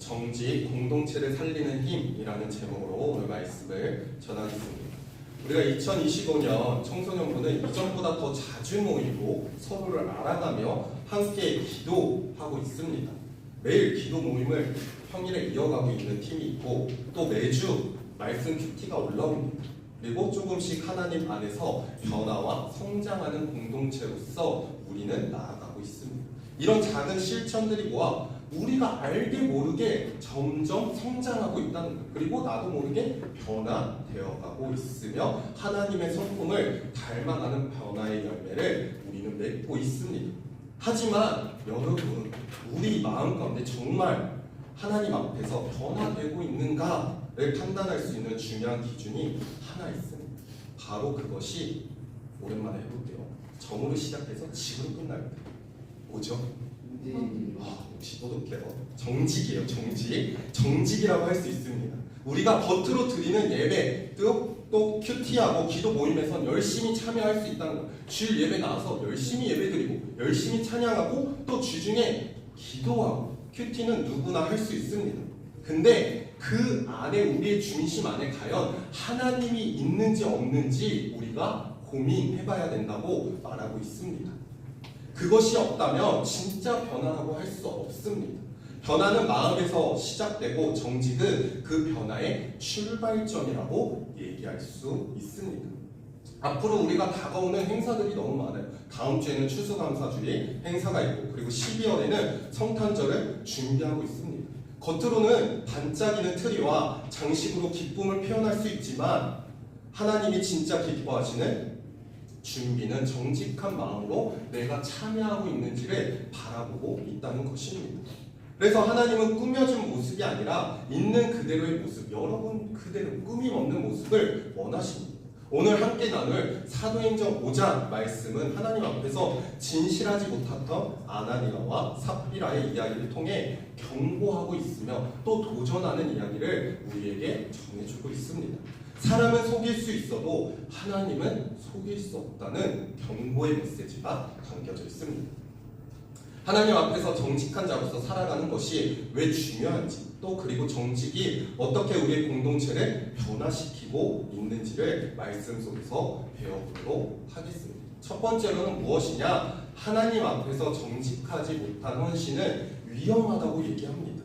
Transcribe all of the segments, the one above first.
정직, 공동체를 살리는 힘이라는 제목으로 오늘 말씀을 전하겠습니다. 우리가 2025년 청소년부는 이전보다 더 자주 모이고 서로를 알아가며 함께 기도하고 있습니다. 매일 기도 모임을 평일에 이어가고 있는 팀이 있고 또 매주 말씀 큐티가 올라옵니다. 그리고 조금씩 하나님 안에서 변화와 성장하는 공동체로서 우리는 나아가고 있습니다. 이런 작은 실천들이 모아 우리가 알게 모르게 점점 성장하고 있다는 것, 그리고 나도 모르게 변화되어가고 있으며 하나님의 성품을 닮아가는 변화의 열매를 우리는 맺고 있습니다. 하지만 여러분, 우리 마음 가운데 정말 하나님 앞에서 변화되고 있는가를 판단할 수 있는 중요한 기준이 하나 있습니다. 바로 그것이, 오랜만에 해볼게요, 점으로 시작해서 지로 끝날 때 뭐죠? 역시 똑똑해요. 정직이에요. 정직이라고 할 수 있습니다. 우리가 겉으로 드리는 예배, 또 큐티하고 기도 모임에선 열심히 참여할 수 있다는 것. 주일 예배 나와서 열심히 예배드리고 열심히 찬양하고 또 주중에 기도하고 큐티는 누구나 할 수 있습니다. 근데 그 안에, 우리의 중심 안에 과연 하나님이 있는지 없는지 우리가 고민해봐야 된다고 말하고 있습니다. 그것이 없다면 진짜 변화라고 할 수 없습니다. 변화는 마음에서 시작되고 정직은 그 변화의 출발점이라고 얘기할 수 있습니다. 앞으로 우리가 다가오는 행사들이 너무 많아요. 다음 주에는 추수감사주의 행사가 있고, 그리고 12월에는 성탄절을 준비하고 있습니다. 겉으로는 반짝이는 트리와 장식으로 기쁨을 표현할 수 있지만 하나님이 진짜 기뻐하시는 준비는 정직한 마음으로 내가 참여하고 있는지를 바라보고 있다는 것입니다. 그래서 하나님은 꾸며진 모습이 아니라 있는 그대로의 모습, 여러분 그대로 꾸밈 없는 모습을 원하십니다. 오늘 함께 나눌 사도행전 5장 말씀은 하나님 앞에서 진실하지 못했던 아나니아와 삽비라의 이야기를 통해 경고하고 있으며 또 도전하는 이야기를 우리에게 전해주고 있습니다. 사람은 속일 수 있어도 하나님은 속일 수 없다는 경고의 메시지가 담겨져 있습니다. 하나님 앞에서 정직한 자로서 살아가는 것이 왜 중요한지, 또 그리고 정직이 어떻게 우리의 공동체를 변화시키고 있는지를 말씀 속에서 배워보도록 하겠습니다. 첫 번째로는 무엇이냐? 하나님 앞에서 정직하지 못한 헌신은 위험하다고 얘기합니다.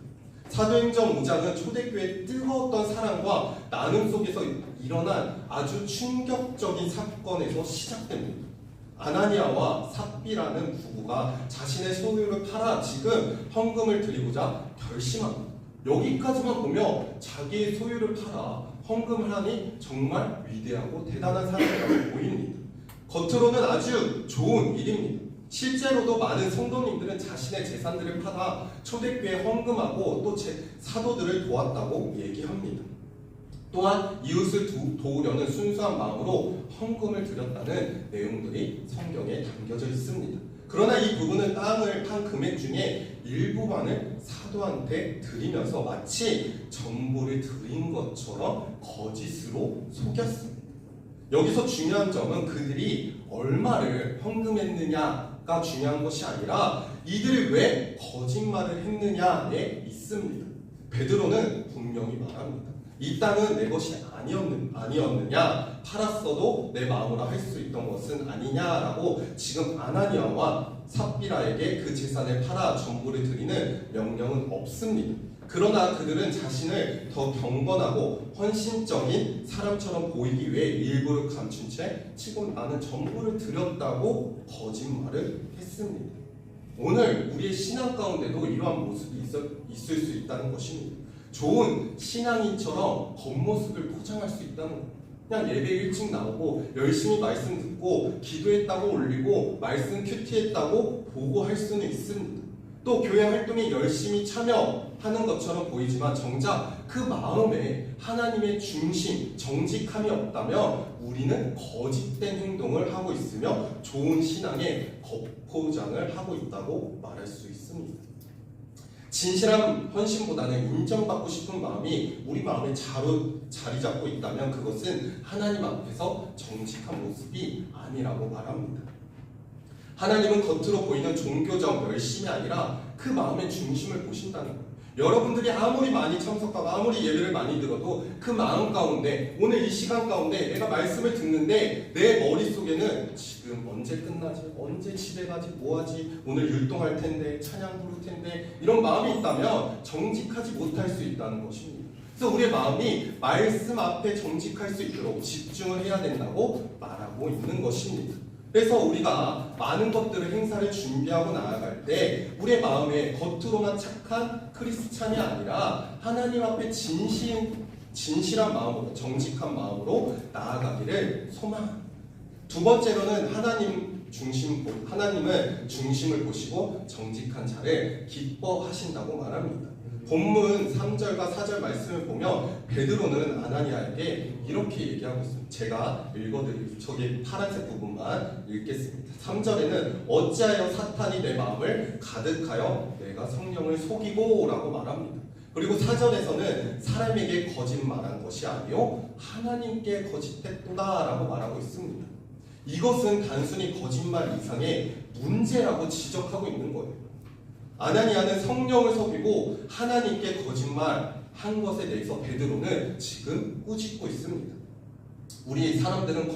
사도행전 5장은 초대교회의 뜨거웠던 사랑과 나눔 속에서 일어난 아주 충격적인 사건에서 시작됩니다. 아나니아와 삽비라는 부부가 자신의 소유를 팔아 지금 헌금을 드리고자 결심합니다. 여기까지만 보면 자기의 소유를 팔아 헌금을 하니 정말 위대하고 대단한 사람이라고 보입니다. 겉으로는 아주 좋은 일입니다. 실제로도 많은 성도님들은 자신의 재산들을 팔아 초대교회에 헌금하고 또 사도들을 도왔다고 얘기합니다. 또한 이웃을 도우려는 순수한 마음으로 헌금을 드렸다는 내용들이 성경에 담겨져 있습니다. 그러나 이 부분은 땅을 판 금액 중에 일부만을 사도한테 드리면서 마치 전부를 드린 것처럼 거짓으로 속였습니다. 여기서 중요한 점은 그들이 얼마를 헌금했느냐가 중요한 것이 아니라 이들이 왜 거짓말을 했느냐에 있습니다. 베드로는 분명히 말합니다. 이 땅은 내 것이 아니었느냐? 팔았어도 내 마음으로 할 수 있던 것은 아니냐라고 지금 아나니아와 삽비라에게 그 재산을 팔아 전부를 드리는 명령은 없습니다. 그러나 그들은 자신을 더 경건하고 헌신적인 사람처럼 보이기 위해 일부를 감춘 채 지금 나는 전부를 드렸다고 거짓말을 했습니다. 오늘 우리의 신앙 가운데도 이러한 모습이 있을 수 있다는 것입니다. 좋은 신앙인처럼 겉모습을 포장할 수 있다는 것. 그냥 예배 일찍 나오고 열심히 말씀 듣고 기도했다고 올리고 말씀 큐티했다고 보고할 수는 있습니다. 또 교회 활동에 열심히 참여하는 것처럼 보이지만 정작 그 마음에 하나님의 중심, 정직함이 없다면 우리는 거짓된 행동을 하고 있으며 좋은 신앙의 겉포장을 하고 있다고 말할 수 있습니다. 진실한 헌신보다는 인정받고 싶은 마음이 우리 마음에 자리 잡고 있다면 그것은 하나님 앞에서 정직한 모습이 아니라고 말합니다. 하나님은 겉으로 보이는 종교적 열심이 아니라 그 마음의 중심을 보신다는 거예요. 여러분들이 아무리 많이 참석하고 아무리 예배를 많이 들어도 그 마음 가운데 오늘 이 시간 가운데 내가 말씀을 듣는데 내 머릿속에는 지금 언제 끝나지? 언제 집에 가지? 뭐하지? 오늘 율동할 텐데 찬양 부를 텐데 이런 마음이 있다면 정직하지 못할 수 있다는 것입니다. 그래서 우리의 마음이 말씀 앞에 정직할 수 있도록 집중을 해야 된다고 말하고 있는 것입니다. 그래서 우리가 많은 것들을 행사를 준비하고 나아갈 때 우리의 마음에 겉으로만 착한 크리스찬이 아니라 하나님 앞에 진실한 마음으로 정직한 마음으로 나아가기를 소망합니다. 두 번째로는 하나님은 중심을 보시고 정직한 자를 기뻐하신다고 말합니다. 본문 3절과 4절 말씀을 보면 베드로는 아나니아에게 이렇게 얘기하고 있습니다. 제가 읽어드리겠습니다. 저기 파란색 부분만 읽겠습니다. 3절에는 어찌하여 사탄이 내 마음을 가득하여 내가 성령을 속이고 라고 말합니다. 그리고 4절에서는 사람에게 거짓말한 것이 아니요 하나님께 거짓했도다 라고 말하고 있습니다. 이것은 단순히 거짓말 이상의 문제라고 지적하고 있는 거예요. 아나니아는 성령을 속이고 하나님께 거짓말한 것에 대해서 베드로는 지금 꾸짖고 있습니다. 우리 사람들은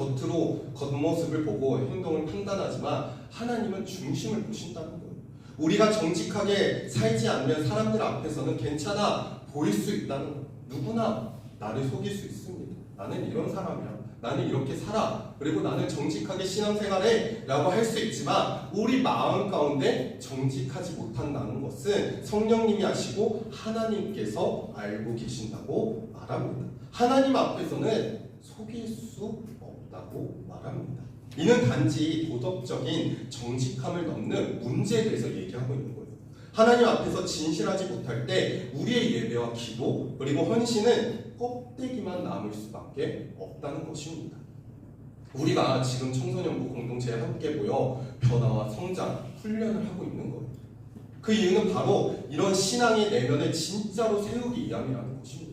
겉모습을 보고 행동을 판단하지만 하나님은 중심을 보신다는 거예요. 우리가 정직하게 살지 않으면 사람들 앞에서는 괜찮아 보일 수 있다는 거예요. 누구나 나를 속일 수 있습니다. 나는 이런 사람이야. 나는 이렇게 살아. 그리고 나는 정직하게 신앙생활해 라고 할 수 있지만 우리 마음 가운데 정직하지 못한다는 것은 성령님이 아시고 하나님께서 알고 계신다고 말합니다. 하나님 앞에서는 속일 수 없다고 말합니다. 이는 단지 도덕적인 정직함을 넘는 문제에 대해서 얘기하고 있는 거예요. 하나님 앞에서 진실하지 못할 때 우리의 예배와 기도 그리고 헌신은 껍데기만 남을 수밖에 없다는 것입니다. 우리가 지금 청소년부 공동체에 함께 모여 변화와 성장, 훈련을 하고 있는 거예요. 그 이유는 바로 이런 신앙의 내면을 진짜로 세우기 위함이라는 것입니다.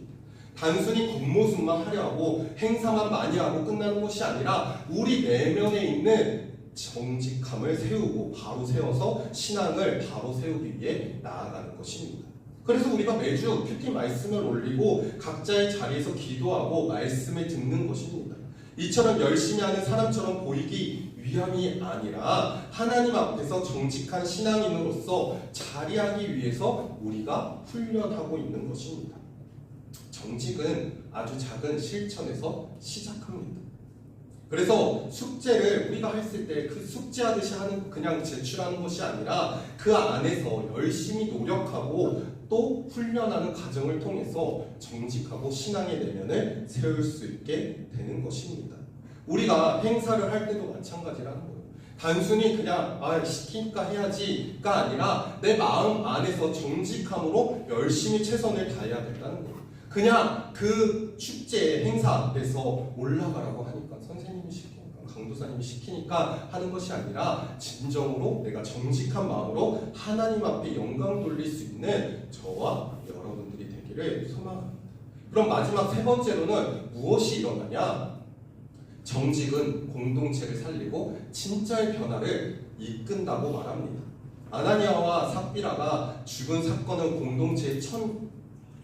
단순히 겉모습만 하려 하고 행사만 많이 하고 끝나는 것이 아니라 우리 내면에 있는 정직함을 세우고 바로 세워서 신앙을 바로 세우기 위해 나아가는 것입니다. 그래서 우리가 매주 큐티 말씀을 올리고 각자의 자리에서 기도하고 말씀을 듣는 것입니다. 이처럼 열심히 하는 사람처럼 보이기 위함이 아니라 하나님 앞에서 정직한 신앙인으로서 자리하기 위해서 우리가 훈련하고 있는 것입니다. 정직은 아주 작은 실천에서 시작합니다. 그래서 숙제를 우리가 했을 때 그 숙제하듯이 그냥 제출하는 것이 아니라 그 안에서 열심히 노력하고 또 훈련하는 과정을 통해서 정직하고 신앙의 내면을 세울 수 있게 되는 것입니다. 우리가 행사를 할 때도 마찬가지라는 거예요. 단순히 그냥 시키니까 해야지가 아니라 내 마음 안에서 정직함으로 열심히 최선을 다해야 된다는 거예요. 그냥 그 축제 행사 앞에서 올라가라고 하니까 선생님이 시키니까 강도사님이 시키니까 하는 것이 아니라 진정으로 내가 정직한 마음으로 하나님 앞에 영광 돌릴 수 있는 저와 여러분들이 되기를 소망합니다. 그럼 마지막 세 번째로는 무엇이 일어나냐? 정직은 공동체를 살리고 진짜의 변화를 이끈다고 말합니다. 아나니아와 삽비라가 죽은 사건은 공동체에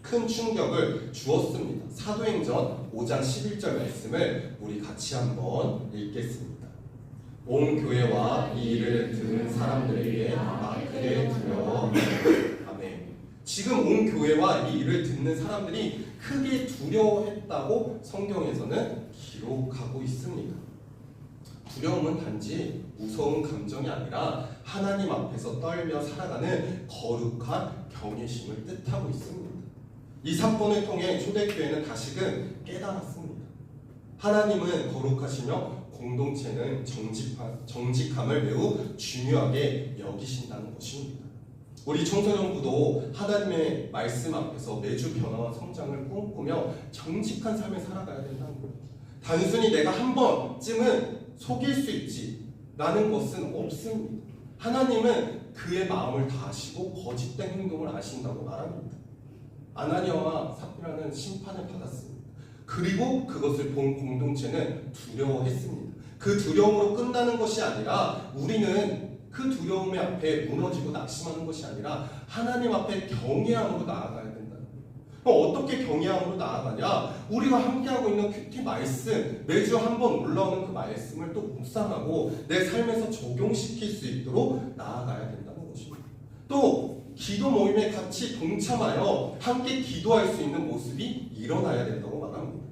큰 충격을 주었습니다. 사도행전 5장 11절 말씀을 우리 같이 한번 읽겠습니다. 온 교회와 이 일을 듣는 사람들에게 크게 두려워. 아멘. 지금 온 교회와 이 일을 듣는 사람들이 크게 두려워했다고 성경에서는 기록하고 있습니다. 두려움은 단지 무서운 감정이 아니라 하나님 앞에서 떨며 살아가는 거룩한 경외심을 뜻하고 있습니다. 이 사건을 통해 초대교회는 다시금 깨달았습니다. 하나님은 거룩하시며 공동체는 정직함을 매우 중요하게 여기신다는 것입니다. 우리 청소년부도 하나님의 말씀 앞에서 매주 변화와 성장을 꿈꾸며 정직한 삶을 살아가야 된다는 거예요. 단순히 내가 한 번쯤은 속일 수 있지 라는 것은 없습니다. 하나님은 그의 마음을 다 아시고 거짓된 행동을 아신다고 말합니다. 아나니아와 삽비라는 심판을 받았습니다. 그리고 그것을 본 공동체는 두려워했습니다. 그 두려움으로 끝나는 것이 아니라 우리는 그 두려움의 앞에 무너지고 낙심하는 것이 아니라 하나님 앞에 경외함으로 나아가야 된다는 거예요. 그럼 어떻게 경외함으로 나아가냐? 우리가 함께하고 있는 큐티 말씀, 매주 한 번 올라오는 그 말씀을 또 묵상하고 내 삶에서 적용시킬 수 있도록 나아가야 된다는 것입니다. 또 기도 모임에 같이 동참하여 함께 기도할 수 있는 모습이 일어나야 된다고 말합니다.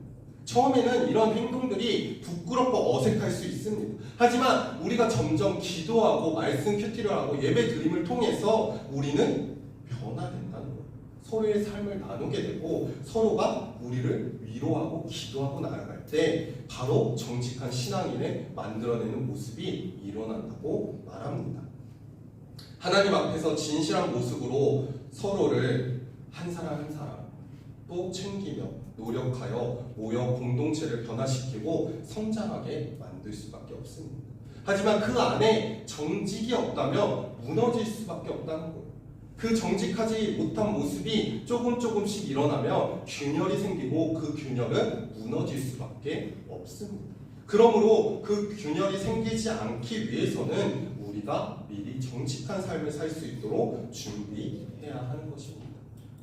처음에는 이런 행동들이 부끄럽고 어색할 수 있습니다. 하지만 우리가 점점 기도하고 말씀 큐티를 하고 예배 드림을 통해서 우리는 변화된다는 거예요. 서로의 삶을 나누게 되고 서로가 우리를 위로하고 기도하고 나아갈 때 바로 정직한 신앙인을 만들어내는 모습이 일어난다고 말합니다. 하나님 앞에서 진실한 모습으로 서로를 한 사람 한 사람 또 챙기며 노력하여 모여 공동체를 변화시키고 성장하게 만들 수밖에 없습니다. 하지만 그 안에 정직이 없다면 무너질 수밖에 없다는 거예요. 그 정직하지 못한 모습이 조금씩 일어나며 균열이 생기고 그 균열은 무너질 수밖에 없습니다. 그러므로 그 균열이 생기지 않기 위해서는 우리가 미리 정직한 삶을 살 수 있도록 준비해야 하는 것입니다.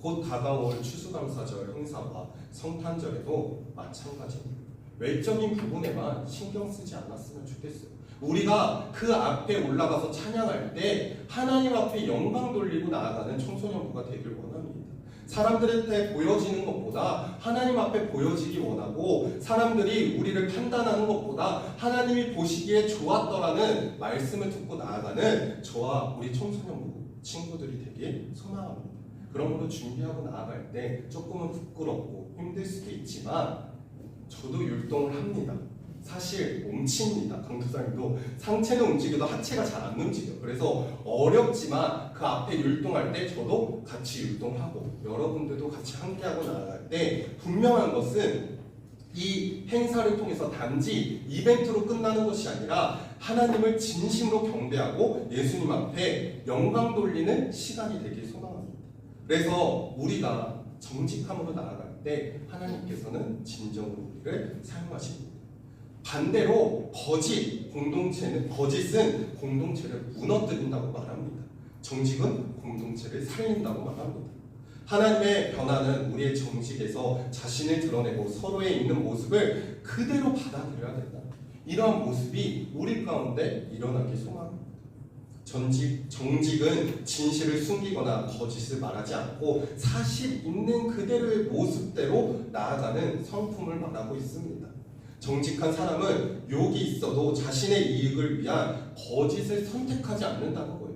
곧 다가올 추수감사절 행사와 성탄절에도 마찬가지입니다. 외적인 부분에만 신경 쓰지 않았으면 좋겠어요. 우리가 그 앞에 올라가서 찬양할 때 하나님 앞에 영광 돌리고 나아가는 청소년부가 되길 원합니다. 사람들한테 보여지는 것보다 하나님 앞에 보여지기 원하고 사람들이 우리를 판단하는 것보다 하나님이 보시기에 좋았더라는 말씀을 듣고 나아가는 저와 우리 청소년부 친구들이 되길 소망합니다. 그러므로 준비하고 나아갈 때 조금은 부끄럽고 힘들 수도 있지만 저도 율동을 합니다. 사실 움츠입니다. 강도사님도 상체는 움직여도 하체가 잘 안 움직여요. 그래서 어렵지만 그 앞에 율동할 때 저도 같이 율동하고 여러분들도 같이 함께하고 나아갈 때 분명한 것은 이 행사를 통해서 단지 이벤트로 끝나는 것이 아니라 하나님을 진심으로 경배하고 예수님 앞에 영광 돌리는 시간이 되길 소망합니다. 그래서 우리가 정직함으로 나아갈 때 하나님께서는 진정으로 우리를 사용하십니다. 반대로 거짓은 공동체를 무너뜨린다고 말합니다. 정직은 공동체를 살린다고 말합니다. 하나님의 변화는 우리의 정직에서 자신을 드러내고 서로에 있는 모습을 그대로 받아들여야 된다. 이러한 모습이 우리 가운데 일어나기 소망합니다. 정직은 진실을 숨기거나 거짓을 말하지 않고 사실 있는 그대로의 모습대로 나아가는 성품을 말하고 있습니다. 정직한 사람은 욕이 있어도 자신의 이익을 위한 거짓을 선택하지 않는다는 거예요.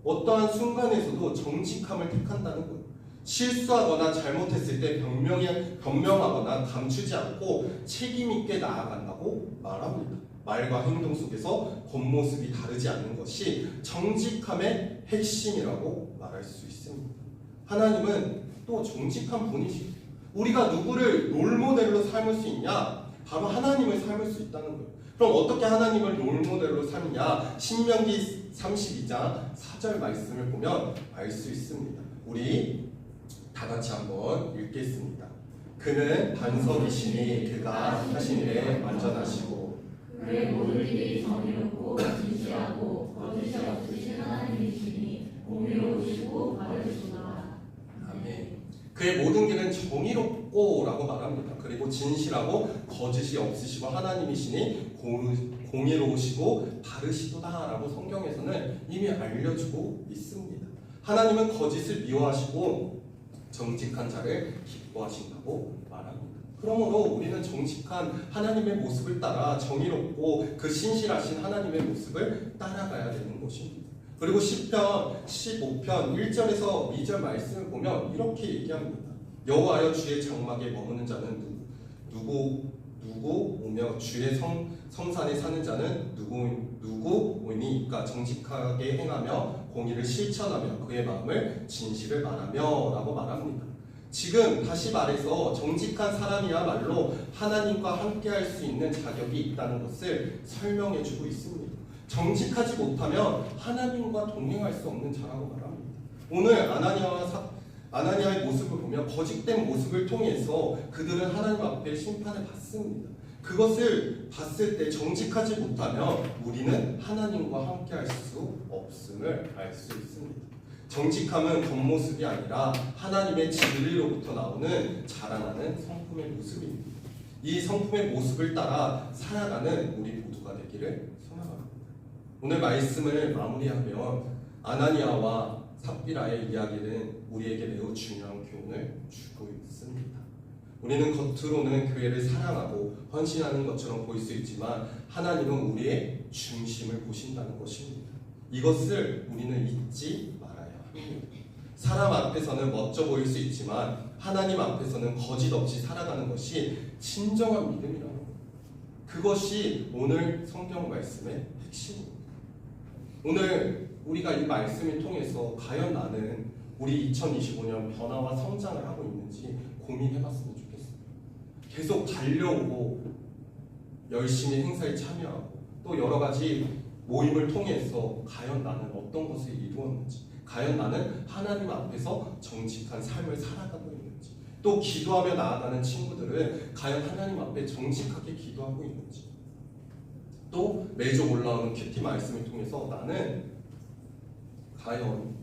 어떠한 순간에서도 정직함을 택한다는 거예요. 실수하거나 잘못했을 때 변명하거나 감추지 않고 책임 있게 나아간다고 말합니다. 말과 행동 속에서 겉모습이 다르지 않는 것이 정직함의 핵심이라고 말할 수 있습니다. 하나님은 또 정직한 분이시죠. 우리가 누구를 롤모델로 삼을 수 있냐? 바로 하나님을 삼을 수 있다는 거예요. 그럼 어떻게 하나님을 롤모델로 삼느냐? 신명기 32장 4절 말씀을 보면 알 수 있습니다. 우리 다 같이 한번 읽겠습니다. 그는 반석이시니 그가 하신 일에 완전하시고 그의 모든 일이 정의롭고 진실하고 거짓이 없으신 하나님이시니 공의로우시고 바르시구나. 아멘. 그의 모든 길은 정의롭고 라고 말합니다. 그리고 진실하고 거짓이 없으시고 하나님이시니 공의로우시고 바르시도다 라고 성경에서는 이미 알려주고 있습니다. 하나님은 거짓을 미워하시고 정직한 자를 기뻐하신다고 말합니다. 그러므로 우리는 정직한 하나님의 모습을 따라 정의롭고 그 신실하신 하나님의 모습을 따라가야 되는 것입니다. 그리고 시편 15편 1절에서 2절 말씀을 보면 이렇게 얘기합니다. 여호와여 주의 장막에 머무는 자는 누구 오며 주의 성산에 사는 자는 누구오니까 정직하게 행하며 공의를 실천하며 그의 마음을 진실을 말하며 라고 말합니다. 지금 다시 말해서 정직한 사람이야말로 하나님과 함께할 수 있는 자격이 있다는 것을 설명해 주고 있습니다. 정직하지 못하면 하나님과 동행할 수 없는 자라고 말합니다. 오늘 아나니아의 모습을 보면 거짓된 모습을 통해서 그들은 하나님 앞에 심판을 받습니다. 그것을 봤을 때 정직하지 못하면 우리는 하나님과 함께 할 수 없음을 알 수 있습니다. 정직함은 겉모습이 아니라 하나님의 진리로부터 나오는 자라나는 성품의 모습입니다. 이 성품의 모습을 따라 살아가는 우리 모두가 되기를 소망합니다. 오늘 말씀을 마무리하면 아나니아와 삽비라의 이야기는 우리에게 매우 중요한 교훈을 주고 있습니다. 우리는 겉으로는 교회를 사랑하고 헌신하는 것처럼 보일 수 있지만 하나님은 우리의 중심을 보신다는 것입니다. 이것을 우리는 잊지 말아야 합니다. 사람 앞에서는 멋져 보일 수 있지만 하나님 앞에서는 거짓 없이 살아가는 것이 진정한 믿음이라는 것. 그것이 오늘 성경 말씀의 핵심입니다. 오늘 우리가 이 말씀을 통해서 과연 나는 우리 2025년 변화와 성장을 하고 있는지 고민해봤으면 좋겠습니다. 계속 달려오고 열심히 행사에 참여하고 또 여러 가지 모임을 통해서 과연 나는 어떤 것을 이루었는지, 과연 나는 하나님 앞에서 정직한 삶을 살아가고 있는지, 또 기도하며 나아가는 친구들은 과연 하나님 앞에 정직하게 기도하고 있는지, 또 매주 올라오는 큐티 말씀을 통해서 나는 과연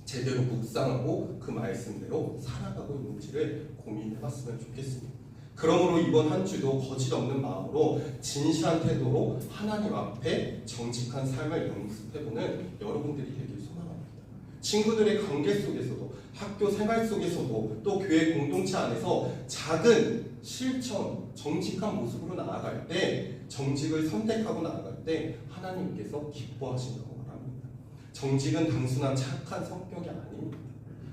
제대로 묵상하고 그 말씀대로 살아가고 있는지를 고민해봤으면 좋겠습니다. 그러므로 이번 한 주도 거짓 없는 마음으로 진실한 태도로 하나님 앞에 정직한 삶을 연습해보는 여러분들이 되길 소망합니다. 친구들의 관계 속에서도, 학교 생활 속에서도, 또 교회 공동체 안에서 작은 실천, 정직한 모습으로 나아갈 때, 정직을 선택하고 나아갈 때 하나님께서 기뻐하신다고 말합니다. 정직은 단순한 착한 성격이 아닙니다.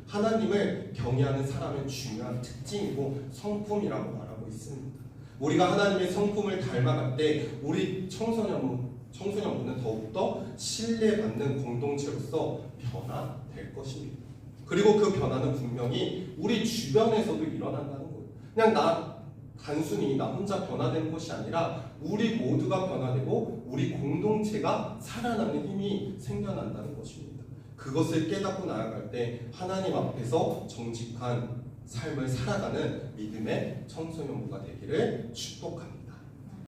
하나님을 경외하는 사람의 중요한 특징이고 성품이라고 말하고 있습니다. 우리가 하나님의 성품을 닮아갈 때 우리 청소년부는 더욱더 신뢰받는 공동체로서 변화될 것입니다. 그리고 그 변화는 분명히 우리 주변에서도 일어난다는 거예요. 그냥 단순히 나 혼자 변화되는 것이 아니라 우리 모두가 변화되고 우리 공동체가 살아나는 힘이 생겨난다는 것입니다. 그것을 깨닫고 나아갈 때 하나님 앞에서 정직한 삶을 살아가는 믿음의 청소년부가 되기를 축복합니다.